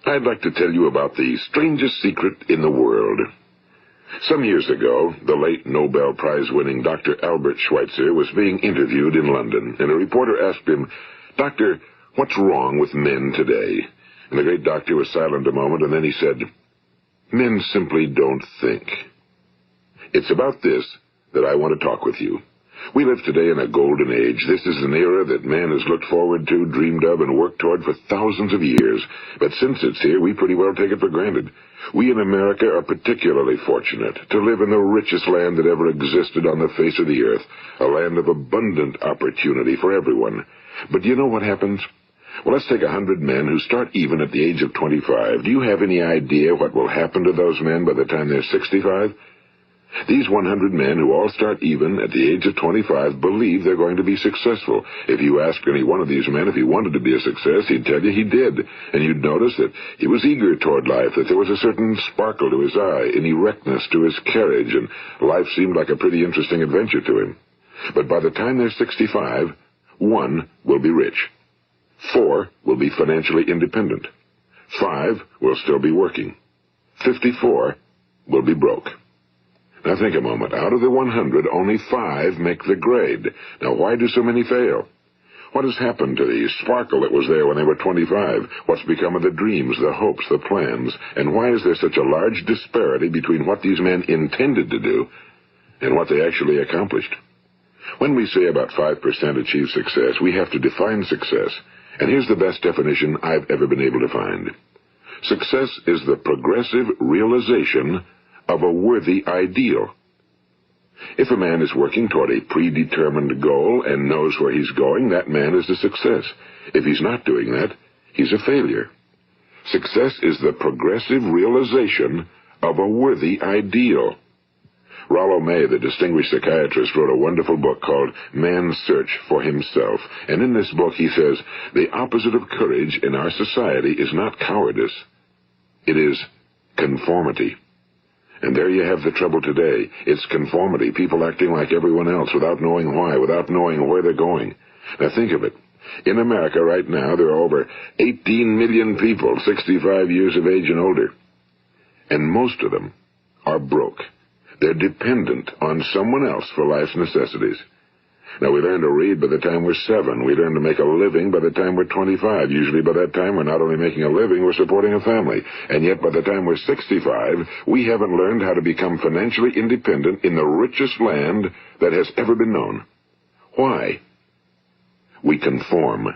I'd like to tell you about the strangest secret in the world. Some years ago, the late Nobel Prize-winning Dr. Albert Schweitzer was being interviewed in London, and a reporter asked him, "Doctor, what's wrong with men today?" And the great doctor was silent a moment, and then he said, "Men simply don't think." It's about this that I want to talk with you. We live today in a golden age. This is an era that man has looked forward to, dreamed of, and worked toward for thousands of years. But since it's here, we pretty well take it for granted. We in America are particularly fortunate to live in the richest land that ever existed on the face of the earth, a land of abundant opportunity for everyone. But do you know what happens? Well, let's take 100 men who start even at the age of 25. Do you have any idea what will happen to those men by the time they're 65? These 100 men who all start even at the age of 25 believe they're going to be successful. If you ask any one of these men if he wanted to be a success, he'd tell you he did. And you'd notice that he was eager toward life, that there was a certain sparkle to his eye, an erectness to his carriage, and life seemed like a pretty interesting adventure to him. But by the time they're 65, 1 will be rich. 4 will be financially independent. 5 will still be working. 54 will be broke. Now think a moment. Out of the 100, only 5 make the grade. Now why do so many fail? What has happened to the sparkle that was there when they were 25? What's become of the dreams, the hopes, the plans? And why is there such a large disparity between what these men intended to do and what they actually accomplished? When we say about 5% achieve success, we have to define success. And here's the best definition I've ever been able to find. Success is the progressive realization of a worthy ideal. If a man is working toward a predetermined goal and knows where he's going, that man is a success. If he's not doing that, he's a failure. Success is the progressive realization of a worthy ideal. Rollo May, the distinguished psychiatrist, wrote a wonderful book called Man's Search for Himself. And in this book he says, the opposite of courage in our society is not cowardice. It is conformity. And there you have the trouble today. It's conformity, people acting like everyone else without knowing why, without knowing where they're going. Now think of it. In America right now, there are over 18 million people 65 years of age and older. And most of them are broke. They're dependent on someone else for life's necessities. Now, we learn to read by the time we're 7. We learn to make a living by the time we're 25. Usually by that time, we're not only making a living, we're supporting a family. And yet by the time we're 65, we haven't learned how to become financially independent in the richest land that has ever been known. Why? We conform.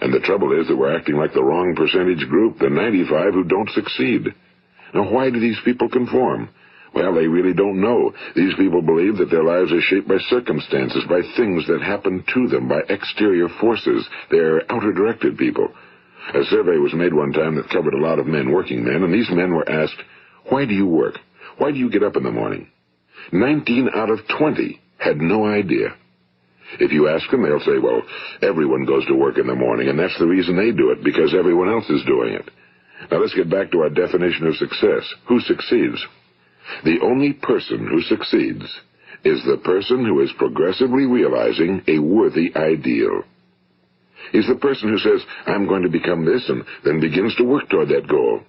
And the trouble is that we're acting like the wrong percentage group, the 95 who don't succeed. Now, why do these people conform? Well, they really don't know. These people believe that their lives are shaped by circumstances, by things that happen to them, by exterior forces. They're outer-directed people. A survey was made one time that covered a lot of men, working men, and these men were asked, "Why do you work? Why do you get up in the morning?" 19 out of 20 had no idea. If you ask them, they'll say, well, everyone goes to work in the morning, and that's the reason they do it, because everyone else is doing it. Now let's get back to our definition of success. Who succeeds? The only person who succeeds is the person who is progressively realizing a worthy ideal. He's the person who says, I'm going to become this, and then begins to work toward that goal.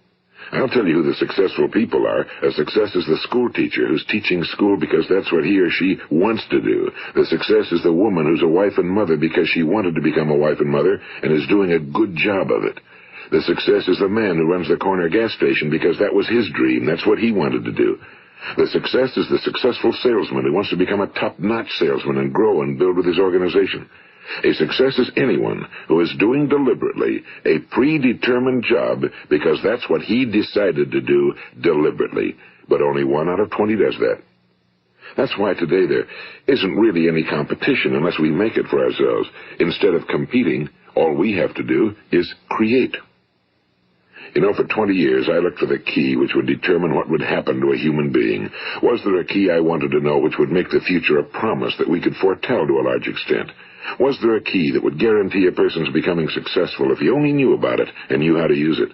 I'll tell you who the successful people are. A success is the school teacher who's teaching school because that's what he or she wants to do. The success is the woman who's a wife and mother because she wanted to become a wife and mother and is doing a good job of it. The success is the man who runs the corner gas station because that was his dream. That's what he wanted to do. The success is the successful salesman who wants to become a top-notch salesman and grow and build with his organization. A success is anyone who is doing deliberately a predetermined job because that's what he decided to do deliberately. But only 1 out of 20 does that. That's why today there isn't really any competition unless we make it for ourselves. Instead of competing, all we have to do is create. You know, for 20 years, I looked for the key which would determine what would happen to a human being. Was there a key I wanted to know which would make the future a promise that we could foretell to a large extent? Was there a key that would guarantee a person's becoming successful if he only knew about it and knew how to use it?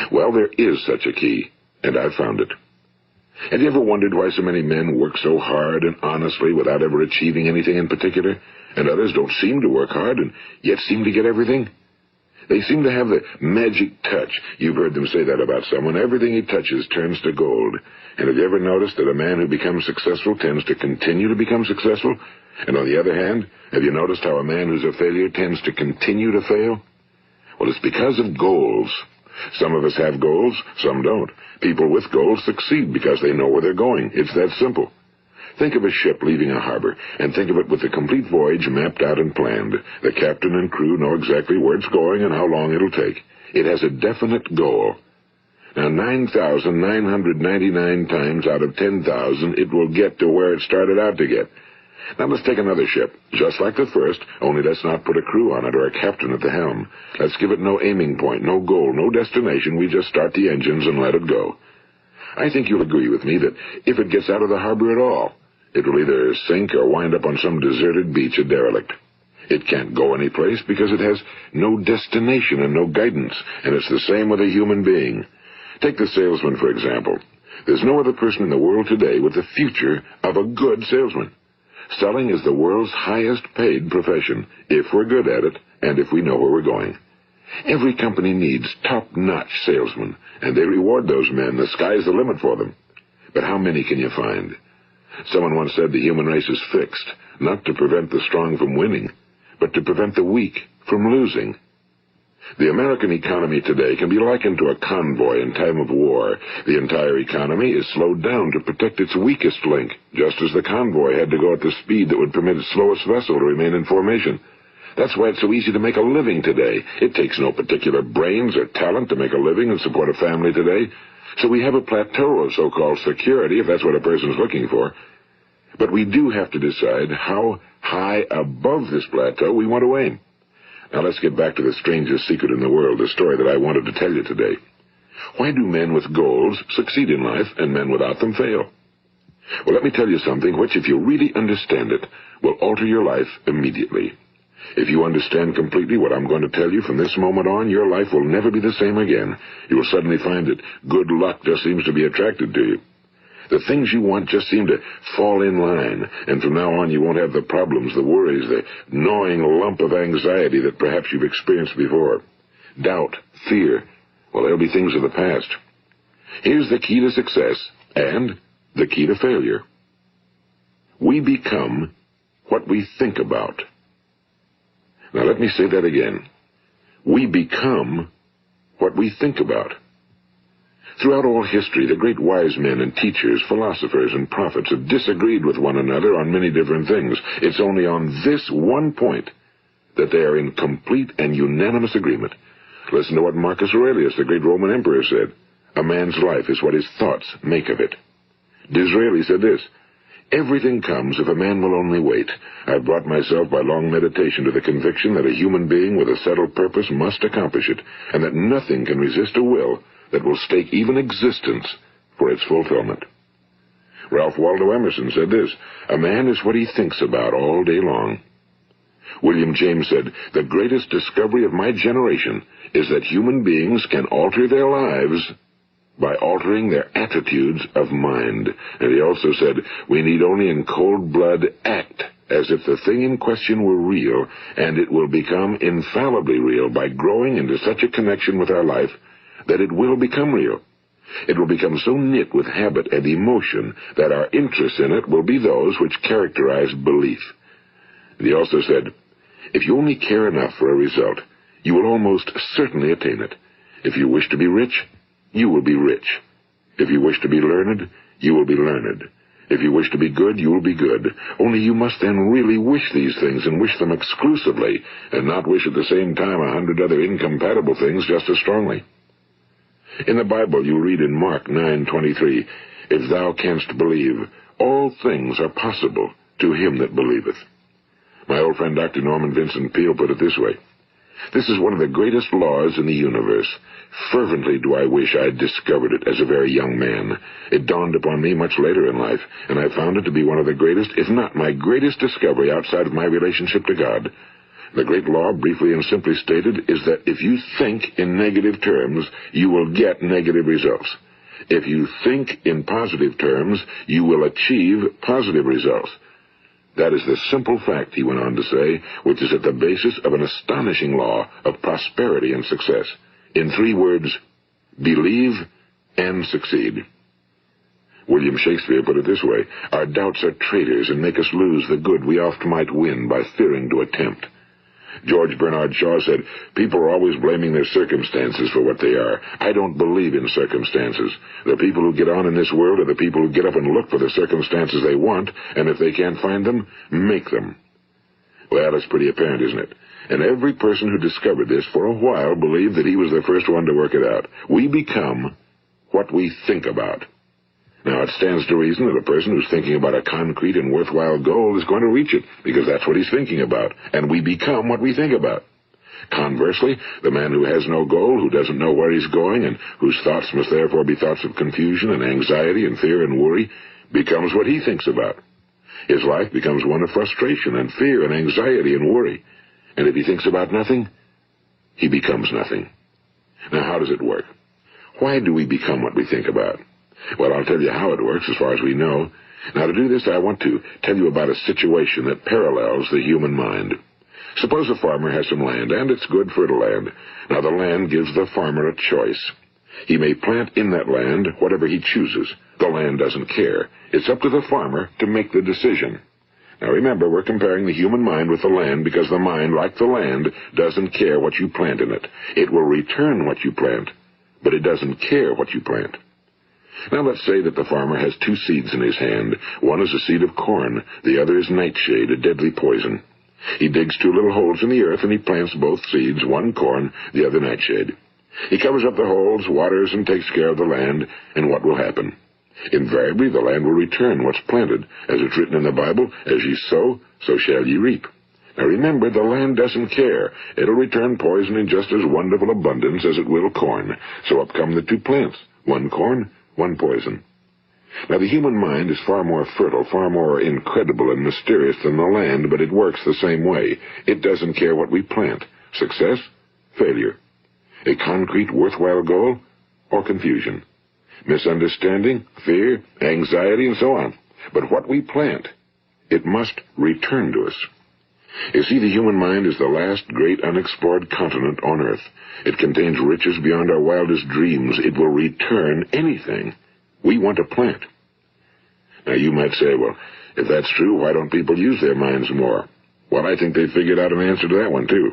Well, there is such a key, and I've found it. Have you ever wondered why so many men work so hard and honestly without ever achieving anything in particular, and others don't seem to work hard and yet seem to get everything? They seem to have the magic touch. You've heard them say that about someone. Everything he touches turns to gold. And have you ever noticed that a man who becomes successful tends to continue to become successful? And on the other hand, have you noticed how a man who's a failure tends to continue to fail? Well, it's because of goals. Some of us have goals, some don't. People with goals succeed because they know where they're going. It's that simple. Think of a ship leaving a harbor, and think of it with the complete voyage mapped out and planned. The captain and crew know exactly where it's going and how long it'll take. It has a definite goal. Now, 9,999 times out of 10,000, it will get to where it started out to get. Now, let's take another ship, just like the first, only let's not put a crew on it or a captain at the helm. Let's give it no aiming point, no goal, no destination. We just start the engines and let it go. I think you'll agree with me that if it gets out of the harbor at all, it will either sink or wind up on some deserted beach, a derelict. It can't go anyplace because it has no destination and no guidance, and it's the same with a human being. Take the salesman, for example. There's no other person in the world today with the future of a good salesman. Selling is the world's highest paid profession, if we're good at it and if we know where we're going. Every company needs top-notch salesmen, and they reward those men. The sky's the limit for them. But how many can you find? Someone once said the human race is fixed, not to prevent the strong from winning, but to prevent the weak from losing. The American economy today can be likened to a convoy in time of war. The entire economy is slowed down to protect its weakest link, just as the convoy had to go at the speed that would permit its slowest vessel to remain in formation. That's why it's so easy to make a living today. It takes no particular brains or talent to make a living and support a family today. So we have a plateau of so-called security, if that's what a person's looking for. But we do have to decide how high above this plateau we want to aim. Now let's get back to the strangest secret in the world, the story that I wanted to tell you today. Why do men with goals succeed in life and men without them fail? Well, let me tell you something which, if you really understand it, will alter your life immediately. If you understand completely what I'm going to tell you from this moment on, your life will never be the same again. You will suddenly find that good luck just seems to be attracted to you. The things you want just seem to fall in line, and from now on you won't have the problems, the worries, the gnawing lump of anxiety that perhaps you've experienced before. Doubt, fear, well, they'll be things of the past. Here's the key to success and the key to failure. We become what we think about. Now let me say that again. We become what we think about. Throughout all history, the great wise men and teachers, philosophers and prophets have disagreed with one another on many different things. It's only on this one point that they are in complete and unanimous agreement. Listen to what Marcus Aurelius, the great Roman emperor, said. A man's life is what his thoughts make of it. Disraeli said this. Everything comes if a man will only wait. I've brought myself by long meditation to the conviction that a human being with a settled purpose must accomplish it, and that nothing can resist a will that will stake even existence for its fulfillment. Ralph Waldo Emerson said this, a man is what he thinks about all day long. William James said, the greatest discovery of my generation is that human beings can alter their lives by altering their attitudes of mind. And he also said, we need only in cold blood act as if the thing in question were real, and it will become infallibly real by growing into such a connection with our life that it will become real. It will become so knit with habit and emotion that our interest in it will be those which characterize belief. And he also said, if you only care enough for a result, you will almost certainly attain it. If you wish to be rich, you will be rich. If you wish to be learned, you will be learned. If you wish to be good, you will be good. Only you must then really wish these things and wish them exclusively, and not wish at the same time 100 other incompatible things just as strongly. In the Bible, you read in Mark 9:23, if thou canst believe, all things are possible to him that believeth. My old friend Dr. Norman Vincent Peale put it this way, this is one of the greatest laws in the universe. Fervently do I wish I had discovered it as a very young man. It dawned upon me much later in life, and I found it to be one of the greatest, if not my greatest discovery outside of my relationship to God. The great law, briefly and simply stated, is that if you think in negative terms, you will get negative results. If you think in positive terms, you will achieve positive results. That is the simple fact, he went on to say, which is at the basis of an astonishing law of prosperity and success. In 3 words, believe and succeed. William Shakespeare put it this way: our doubts are traitors and make us lose the good we oft might win by fearing to attempt. George Bernard Shaw said, people are always blaming their circumstances for what they are. I don't believe in circumstances. The people who get on in this world are the people who get up and look for the circumstances they want, and if they can't find them, make them. Well, that's pretty apparent, isn't it? And every person who discovered this for a while believed that he was the first one to work it out. We become what we think about. Now, it stands to reason that a person who's thinking about a concrete and worthwhile goal is going to reach it, because that's what he's thinking about, and we become what we think about. Conversely, the man who has no goal, who doesn't know where he's going, and whose thoughts must therefore be thoughts of confusion and anxiety and fear and worry, becomes what he thinks about. His life becomes one of frustration and fear and anxiety and worry. And if he thinks about nothing, he becomes nothing. Now, how does it work? Why do we become what we think about? Well, I'll tell you how it works as far as we know. Now, to do this, I want to tell you about a situation that parallels the human mind. Suppose a farmer has some land, and it's good fertile land. Now, the land gives the farmer a choice. He may plant in that land whatever he chooses. The land doesn't care. It's up to the farmer to make the decision. Now, remember, we're comparing the human mind with the land because the mind, like the land, doesn't care what you plant in it. It will return what you plant, but it doesn't care what you plant. Now, let's say that the farmer has 2 seeds in his hand. One is a seed of corn. The other is nightshade, a deadly poison. He digs 2 little holes in the earth, and he plants both seeds, one corn, the other nightshade. He covers up the holes, waters, and takes care of the land, and what will happen? Invariably, the land will return what's planted. As it's written in the Bible, as ye sow, so shall ye reap. Now remember, the land doesn't care. It'll return poison in just as wonderful abundance as it will corn. So up come the 2 plants, one corn, one poison. Now, the human mind is far more fertile, far more incredible and mysterious than the land, but it works the same way. It doesn't care what we plant. Success, failure. A concrete, worthwhile goal, or confusion. Misunderstanding, fear, anxiety, and so on. But what we plant, it must return to us. You see, the human mind is the last great unexplored continent on Earth. It contains riches beyond our wildest dreams. It will return anything we want to plant. Now, you might say, well, if that's true, why don't people use their minds more? Well, I think they figured out an answer to that one, too.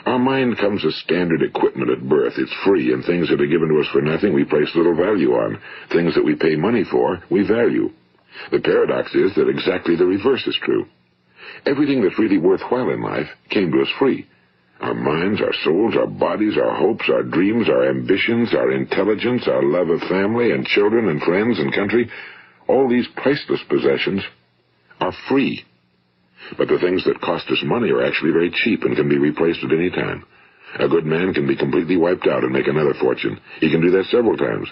Our mind comes as standard equipment at birth. It's free, and things that are given to us for nothing we place little value on. Things that we pay money for, we value. The paradox is that exactly the reverse is true. Everything that's really worthwhile in life came to us free. Our minds, our souls, our bodies, our hopes, our dreams, our ambitions, our intelligence, our love of family and children and friends and country, all these priceless possessions are free. But the things that cost us money are actually very cheap and can be replaced at any time. A good man can be completely wiped out and make another fortune. He can do that several times.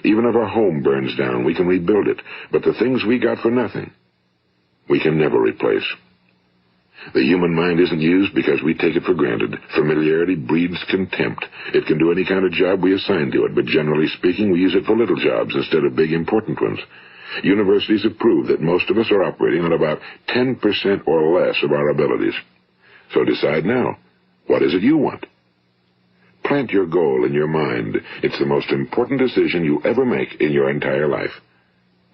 Even if our home burns down, we can rebuild it. But the things we got for nothing, we can never replace. The human mind isn't used because we take it for granted. Familiarity breeds contempt. It can do any kind of job we assign to it, but generally speaking, we use it for little jobs instead of big, important ones. Universities have proved that most of us are operating on about 10% or less of our abilities. So decide now, what is it you want? Plant your goal in your mind. It's the most important decision you ever make in your entire life.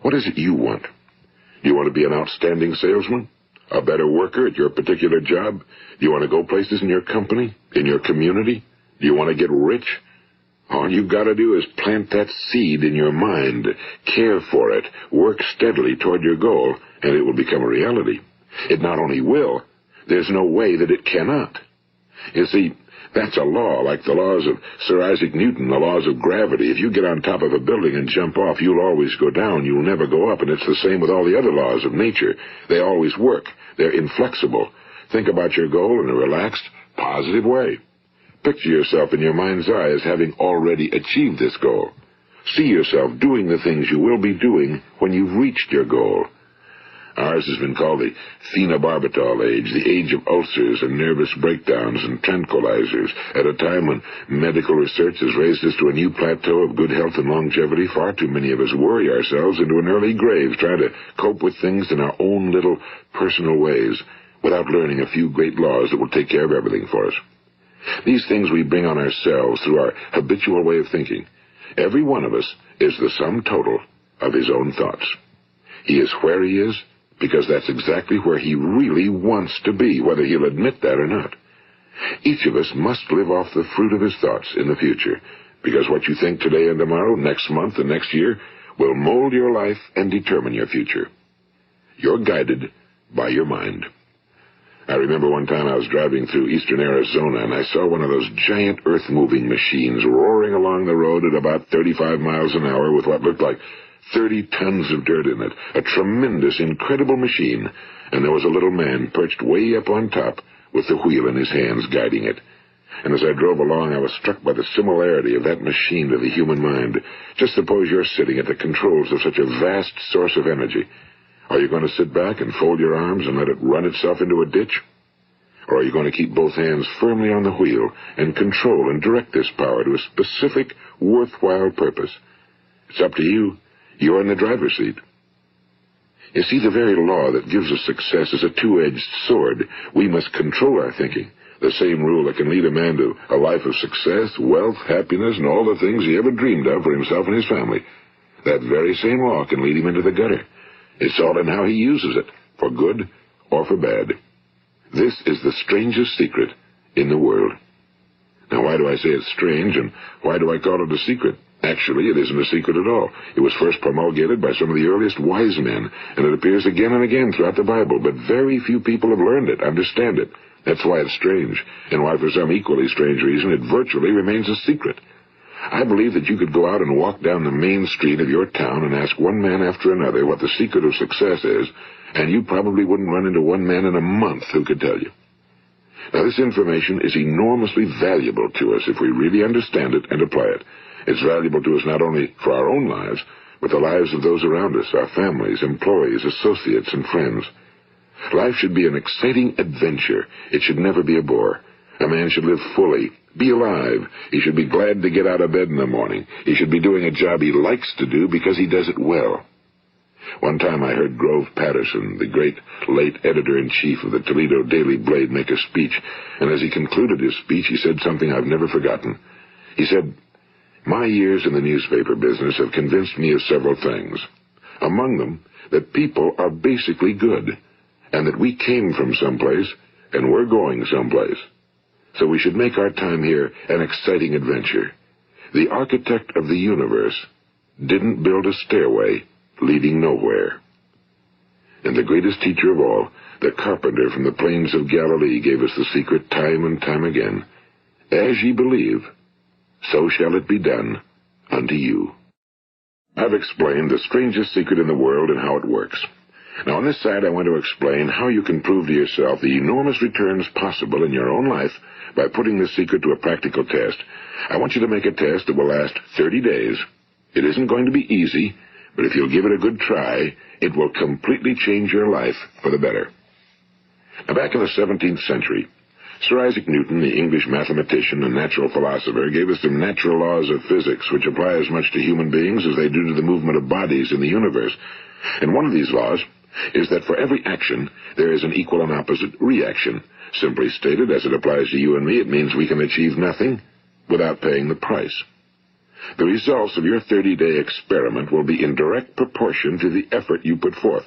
What is it you want? Do you want to be an outstanding salesman? A better worker at your particular job? Do you want to go places in your company? In your community? Do you want to get rich? All you've got to do is plant that seed in your mind, care for it, work steadily toward your goal, and it will become a reality. It not only will, there's no way that it cannot. You see, that's a law, like the laws of Sir Isaac Newton, the laws of gravity. If you get on top of a building and jump off, you'll always go down. You'll never go up, and it's the same with all the other laws of nature. They always work. They're inflexible. Think about your goal in a relaxed, positive way. Picture yourself in your mind's eye as having already achieved this goal. See yourself doing the things you will be doing when you've reached your goal. Ours has been called the phenobarbital age, the age of ulcers and nervous breakdowns and tranquilizers, at a time when medical research has raised us to a new plateau of good health and longevity. Far too many of us worry ourselves into an early grave trying to cope with things in our own little personal ways without learning a few great laws that will take care of everything for us. These things we bring on ourselves through our habitual way of thinking. Every one of us is the sum total of his own thoughts. He is where he is because that's exactly where he really wants to be, whether he'll admit that or not. Each of us must live off the fruit of his thoughts in the future, because what you think today and tomorrow, next month and next year, will mold your life and determine your future. You're guided by your mind. I remember one time I was driving through eastern Arizona, and I saw one of those giant earth-moving machines roaring along the road at about 35 miles an hour with what looked like 30 tons of dirt in it, a tremendous, incredible machine, and there was a little man perched way up on top with the wheel in his hands guiding it. And as I drove along, I was struck by the similarity of that machine to the human mind. Just suppose you're sitting at the controls of such a vast source of energy. Are you going to sit back and fold your arms and let it run itself into a ditch? Or are you going to keep both hands firmly on the wheel and control and direct this power to a specific, worthwhile purpose? It's up to you. You're in the driver's seat. You see, the very law that gives us success is a two-edged sword. We must control our thinking. The same rule that can lead a man to a life of success, wealth, happiness, and all the things he ever dreamed of for himself and his family. That very same law can lead him into the gutter. It's all in how he uses it, for good or for bad. This is the strangest secret in the world. Now, why do I say it's strange, and why do I call it a secret? Actually, it isn't a secret at all. It was first promulgated by some of the earliest wise men, and it appears again and again throughout the Bible, but very few people have learned it, understand it. That's why it's strange, and why for some equally strange reason it virtually remains a secret. I believe that you could go out and walk down the main street of your town and ask one man after another what the secret of success is, and you probably wouldn't run into one man in a month who could tell you. Now, this information is enormously valuable to us if we really understand it and apply it. It's valuable to us not only for our own lives, but the lives of those around us, our families, employees, associates, and friends. Life should be an exciting adventure. It should never be a bore. A man should live fully, be alive. He should be glad to get out of bed in the morning. He should be doing a job he likes to do because he does it well. One time I heard Grove Patterson, the great late editor-in-chief of the Toledo Daily Blade, make a speech, and as he concluded his speech, he said something I've never forgotten. He said, "My years in the newspaper business have convinced me of several things. Among them, that people are basically good, and that we came from someplace, and we're going someplace. So we should make our time here an exciting adventure. The architect of the universe didn't build a stairway leading nowhere." And the greatest teacher of all, the carpenter from the plains of Galilee, gave us the secret time and time again. As ye believe, so shall it be done unto you. I've explained the strangest secret in the world and how it works. Now, on this side, I want to explain how you can prove to yourself the enormous returns possible in your own life by putting this secret to a practical test. I want you to make a test that will last 30 days. It isn't going to be easy, but if you'll give it a good try, it will completely change your life for the better. Now, back in the 17th century, Sir Isaac Newton, the English mathematician and natural philosopher, gave us some natural laws of physics which apply as much to human beings as they do to the movement of bodies in the universe. And one of these laws is that for every action, there is an equal and opposite reaction. Simply stated, as it applies to you and me, it means we can achieve nothing without paying the price. The results of your 30-day experiment will be in direct proportion to the effort you put forth.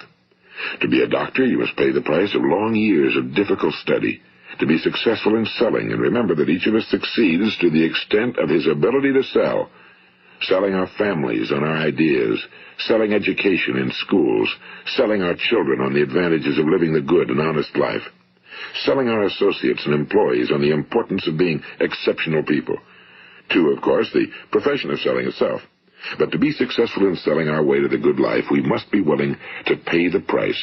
To be a doctor, you must pay the price of long years of difficult study. To be successful in selling, and remember that each of us succeeds to the extent of his ability to sell. Selling our families on our ideas, selling education in schools, selling our children on the advantages of living the good and honest life, selling our associates and employees on the importance of being exceptional people. To, of course, the profession of selling itself. But to be successful in selling our way to the good life, we must be willing to pay the price.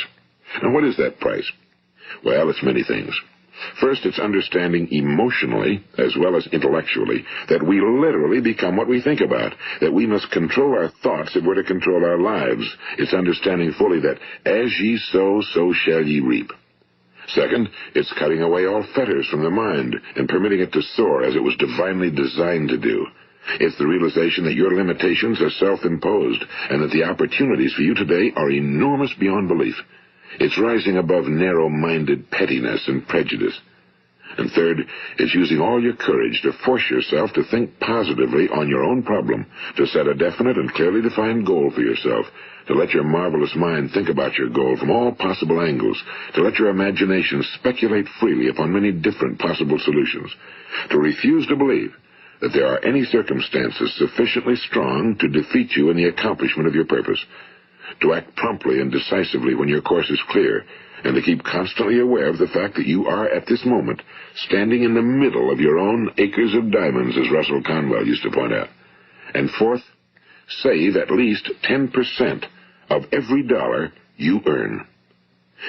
And what is that price? Well, it's many things. First, it's understanding emotionally, as well as intellectually, that we literally become what we think about, that we must control our thoughts if we're to control our lives. It's understanding fully that as ye sow, so shall ye reap. Second, it's cutting away all fetters from the mind and permitting it to soar as it was divinely designed to do. It's the realization that your limitations are self-imposed and that the opportunities for you today are enormous beyond belief. It's rising above narrow-minded pettiness and prejudice. And third, it's using all your courage to force yourself to think positively on your own problem, to set a definite and clearly defined goal for yourself, to let your marvelous mind think about your goal from all possible angles, to let your imagination speculate freely upon many different possible solutions, to refuse to believe that there are any circumstances sufficiently strong to defeat you in the accomplishment of your purpose, to act promptly and decisively when your course is clear, and to keep constantly aware of the fact that you are, at this moment, standing in the middle of your own acres of diamonds, as Russell Conwell used to point out. And fourth, save at least 10% of every dollar you earn.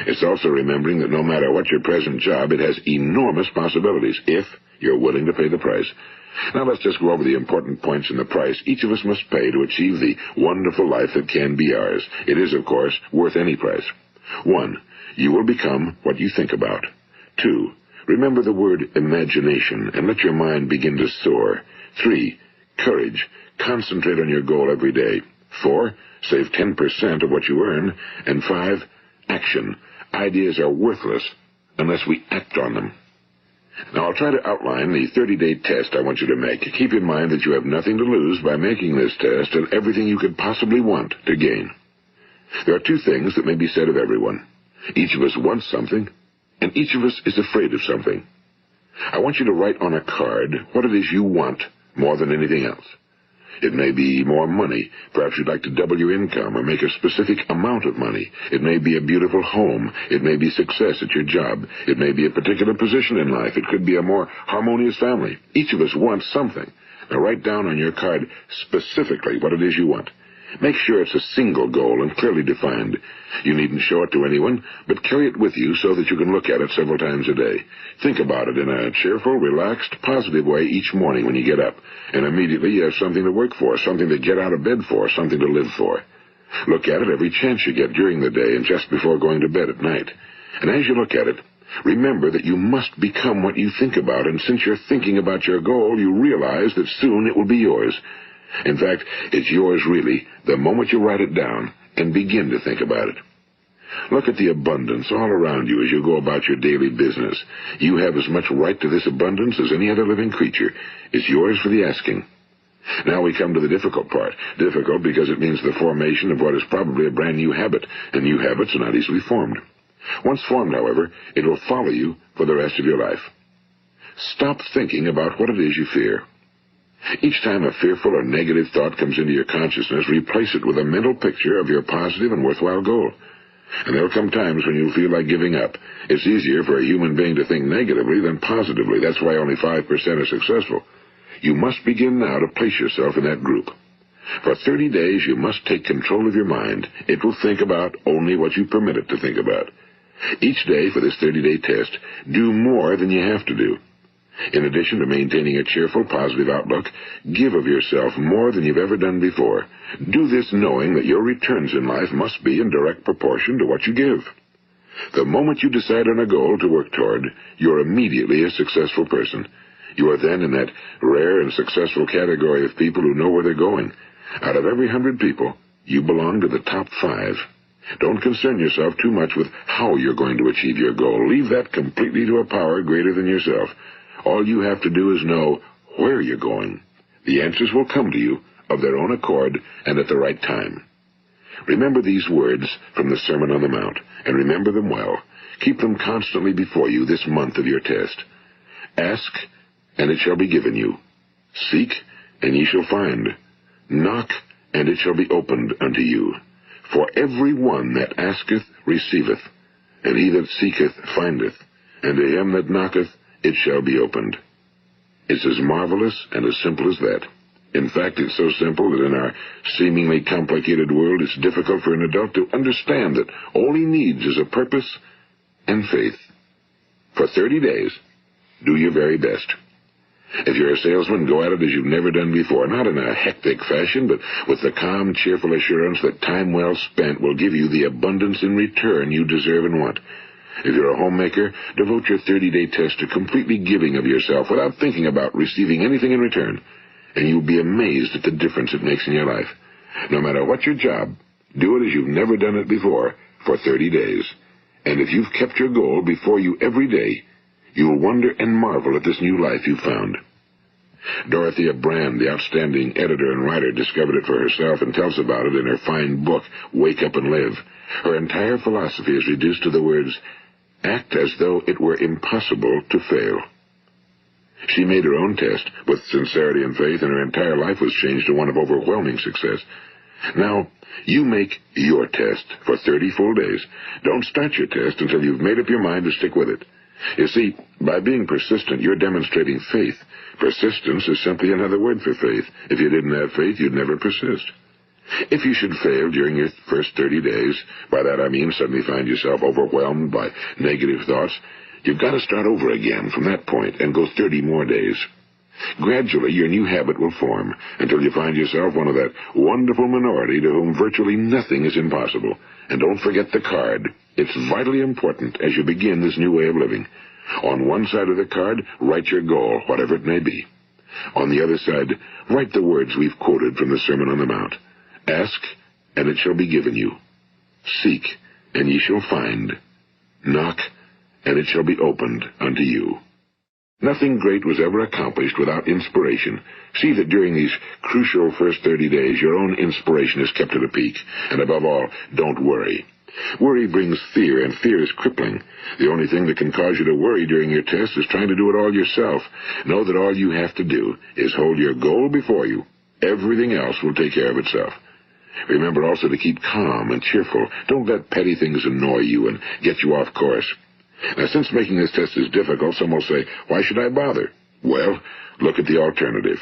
It's also remembering that no matter what your present job, it has enormous possibilities, if you're willing to pay the price. Now let's just go over the important points in the price each of us must pay to achieve the wonderful life that can be ours. It is, of course, worth any price. 1. You will become what you think about. 2. Remember the word imagination and let your mind begin to soar. 3. Courage. Concentrate on your goal every day. 4. Save 10% of what you earn. And 5. Action. Ideas are worthless unless we act on them. Now, I'll try to outline the 30-day test I want you to make. Keep in mind that you have nothing to lose by making this test and everything you could possibly want to gain. There are 2 things that may be said of everyone. Each of us wants something, and each of us is afraid of something. I want you to write on a card what it is you want more than anything else. It may be more money. Perhaps you'd like to double your income or make a specific amount of money. It may be a beautiful home. It may be success at your job. It may be a particular position in life. It could be a more harmonious family. Each of us wants something. Now write down on your card specifically what it is you want. Make sure it's a single goal and clearly defined. You needn't show it to anyone, but carry it with you so that you can look at it several times a day. Think about it in a cheerful, relaxed, positive way each morning when you get up, and immediately you have something to work for, something to get out of bed for, something to live for. Look at it every chance you get during the day and just before going to bed at night. And as you look at it, remember that you must become what you think about, and since you're thinking about your goal, you realize that soon it will be yours. In fact, it's yours really the moment you write it down and begin to think about it. Look at the abundance all around you as you go about your daily business. You have as much right to this abundance as any other living creature. It's yours for the asking. Now we come to the difficult part. Difficult because it means the formation of what is probably a brand new habit, and new habits are not easily formed. Once formed, however, it will follow you for the rest of your life. Stop thinking about what it is you fear. Each time a fearful or negative thought comes into your consciousness, replace it with a mental picture of your positive and worthwhile goal. And there will come times when you'll feel like giving up. It's easier for a human being to think negatively than positively. That's why only 5% are successful. You must begin now to place yourself in that group. For 30 days, you must take control of your mind. It will think about only what you permit it to think about. Each day for this 30-day test, do more than you have to do. In addition to maintaining a cheerful, positive outlook, give of yourself more than you've ever done before. Do this knowing that your returns in life must be in direct proportion to what you give. The moment you decide on a goal to work toward, you're immediately a successful person. You are then in that rare and successful category of people who know where they're going. Out of every 100 people, you belong to the top 5. Don't concern yourself too much with how you're going to achieve your goal. Leave that completely to a power greater than yourself. All you have to do is know where you're going. The answers will come to you of their own accord and at the right time. Remember these words from the Sermon on the Mount, and remember them well. Keep them constantly before you this month of your test. Ask, and it shall be given you. Seek, and ye shall find. Knock, and it shall be opened unto you. For every one that asketh receiveth, and he that seeketh findeth, and to him that knocketh it shall be opened. It's as marvelous and as simple as that. In fact, it's so simple that in our seemingly complicated world, it's difficult for an adult to understand that all he needs is a purpose and faith. For 30 days, do your very best. If you're a salesman, go at it as you've never done before, not in a hectic fashion, but with the calm, cheerful assurance that time well spent will give you the abundance in return you deserve and want. If you're a homemaker, devote your 30-day test to completely giving of yourself without thinking about receiving anything in return, and you'll be amazed at the difference it makes in your life. No matter what your job, do it as you've never done it before for 30 days. And if you've kept your goal before you every day, you'll wonder and marvel at this new life you've found. Dorothea Brand, the outstanding editor and writer, discovered it for herself and tells about it in her fine book, Wake Up and Live. Her entire philosophy is reduced to the words, act as though it were impossible to fail. She made her own test with sincerity and faith, and her entire life was changed to one of overwhelming success. Now, you make your test for 30 full days. Don't start your test until you've made up your mind to stick with it. You see, by being persistent, you're demonstrating faith. Persistence is simply another word for faith. If you didn't have faith, you'd never persist. If you should fail during your first 30 days, by that I mean suddenly find yourself overwhelmed by negative thoughts, you've got to start over again from that point and go 30 more days. Gradually, your new habit will form until you find yourself one of that wonderful minority to whom virtually nothing is impossible. And don't forget the card. It's vitally important as you begin this new way of living. On one side of the card, write your goal, whatever it may be. On the other side, write the words we've quoted from the Sermon on the Mount. Ask, and it shall be given you. Seek, and ye shall find. Knock, and it shall be opened unto you. Nothing great was ever accomplished without inspiration. See that during these crucial first 30 days, your own inspiration is kept at a peak. And above all, don't worry. Worry brings fear, and fear is crippling. The only thing that can cause you to worry during your test is trying to do it all yourself. Know that all you have to do is hold your goal before you. Everything else will take care of itself. Remember also to keep calm and cheerful. Don't let petty things annoy you and get you off course. Now, since making this test is difficult, some will say, why should I bother? Well, look at the alternative.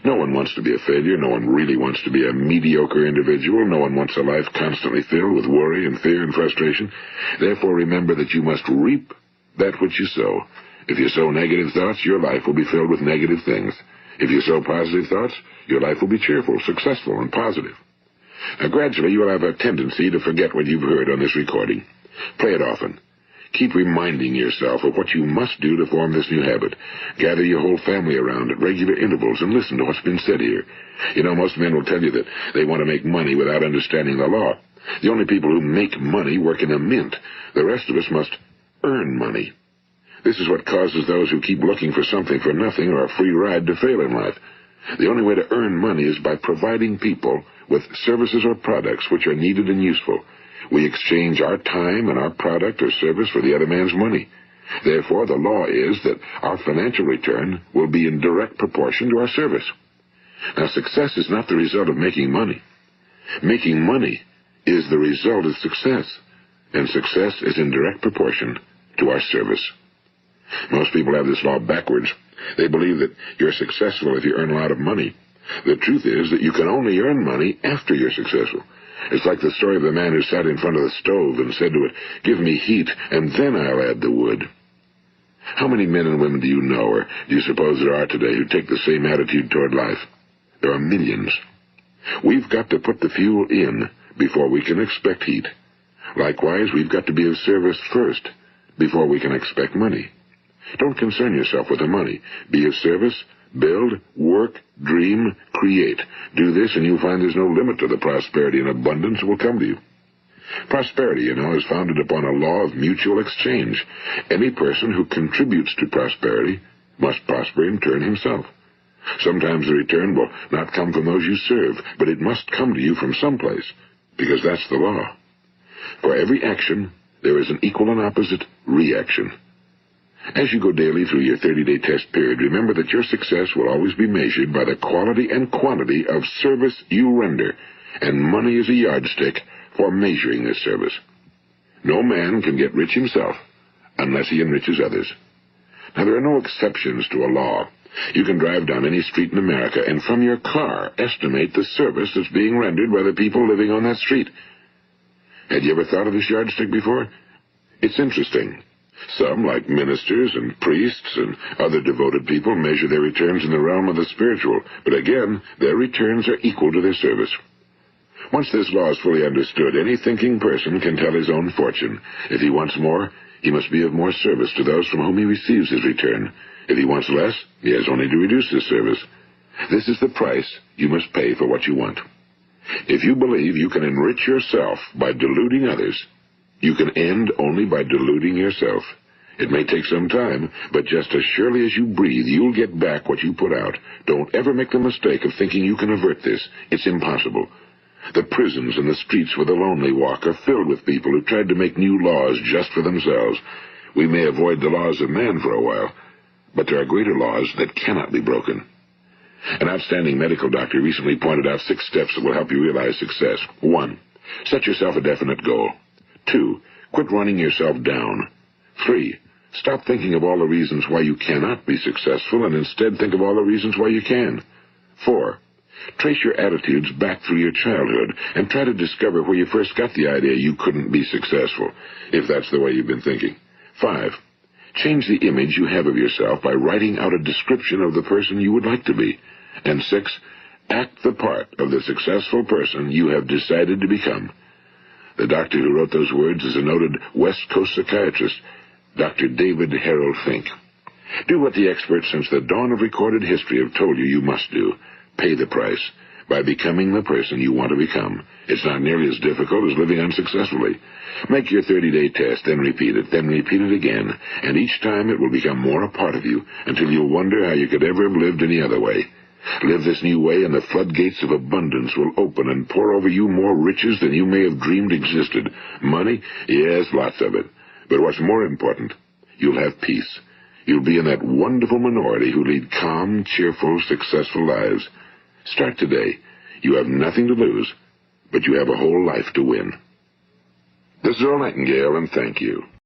No one wants to be a failure. No one really wants to be a mediocre individual. No one wants a life constantly filled with worry and fear and frustration. Therefore, remember that you must reap that which you sow. If you sow negative thoughts, your life will be filled with negative things. If you sow positive thoughts, your life will be cheerful, successful, and positive. Now, gradually, you will have a tendency to forget what you've heard on this recording. Play it often. Keep reminding yourself of what you must do to form this new habit. Gather your whole family around at regular intervals and listen to what's been said here. You know, most men will tell you that they want to make money without understanding the law. The only people who make money work in a mint. The rest of us must earn money. This is what causes those who keep looking for something for nothing or a free ride to fail in life. The only way to earn money is by providing people with services or products which are needed and useful. We exchange our time and our product or service for the other man's money. Therefore, the law is that our financial return will be in direct proportion to our service. Now, success is not the result of making money. Making money is the result of success, and success is in direct proportion to our service. Most people have this law backwards. They believe that you're successful if you earn a lot of money. The truth is that you can only earn money after you're successful. It's like the story of the man who sat in front of the stove and said to it, "Give me heat, and then I'll add the wood." How many men and women do you know, or do you suppose there are today, who take the same attitude toward life? There are millions. We've got to put the fuel in before we can expect heat. Likewise, we've got to be of service first before we can expect money. Don't concern yourself with the money. Be of service. Build, work, dream, create. Do this, and you'll find there's no limit to the prosperity and abundance that will come to you. Prosperity, you know, is founded upon a law of mutual exchange. Any person who contributes to prosperity must prosper in turn himself. Sometimes the return will not come from those you serve, but it must come to you from someplace, because that's the law. For every action, there is an equal and opposite reaction. As you go daily through your 30-day test period, remember that your success will always be measured by the quality and quantity of service you render, and money is a yardstick for measuring this service. No man can get rich himself unless he enriches others. Now, there are no exceptions to a law. You can drive down any street in America and from your car estimate the service that's being rendered by the people living on that street. Had you ever thought of this yardstick before? It's interesting. Some, like ministers and priests and other devoted people, measure their returns in the realm of the spiritual, but again, their returns are equal to their service. Once this law is fully understood, any thinking person can tell his own fortune. If he wants more, he must be of more service to those from whom he receives his return. If he wants less, he has only to reduce his service. This is the price you must pay for what you want. If you believe you can enrich yourself by deluding others, you can end only by deluding yourself. It may take some time, but just as surely as you breathe, you'll get back what you put out. Don't ever make the mistake of thinking you can avert this. It's impossible. The prisons and the streets where the lonely walk are filled with people who tried to make new laws just for themselves. We may avoid the laws of man for a while, but there are greater laws that cannot be broken. An outstanding medical doctor recently pointed out 6 steps that will help you realize success. 1. Set yourself a definite goal. 2. Quit running yourself down. 3. Stop thinking of all the reasons why you cannot be successful and instead think of all the reasons why you can. 4. Trace your attitudes back through your childhood and try to discover where you first got the idea you couldn't be successful, if that's the way you've been thinking. 5. Change the image you have of yourself by writing out a description of the person you would like to be. And 6. Act the part of the successful person you have decided to become. The doctor who wrote those words is a noted West Coast psychiatrist, Dr. David Harold Fink. Do what the experts since the dawn of recorded history have told you must do. Pay the price by becoming the person you want to become. It's not nearly as difficult as living unsuccessfully. Make your 30-day test, then repeat it again, and each time it will become more a part of you until you'll wonder how you could ever have lived any other way. Live this new way, and the floodgates of abundance will open and pour over you more riches than you may have dreamed existed. Money? Yes, lots of it. But what's more important, you'll have peace. You'll be in that wonderful minority who lead calm, cheerful, successful lives. Start today. You have nothing to lose, but you have a whole life to win. This is Earl Nightingale, and thank you.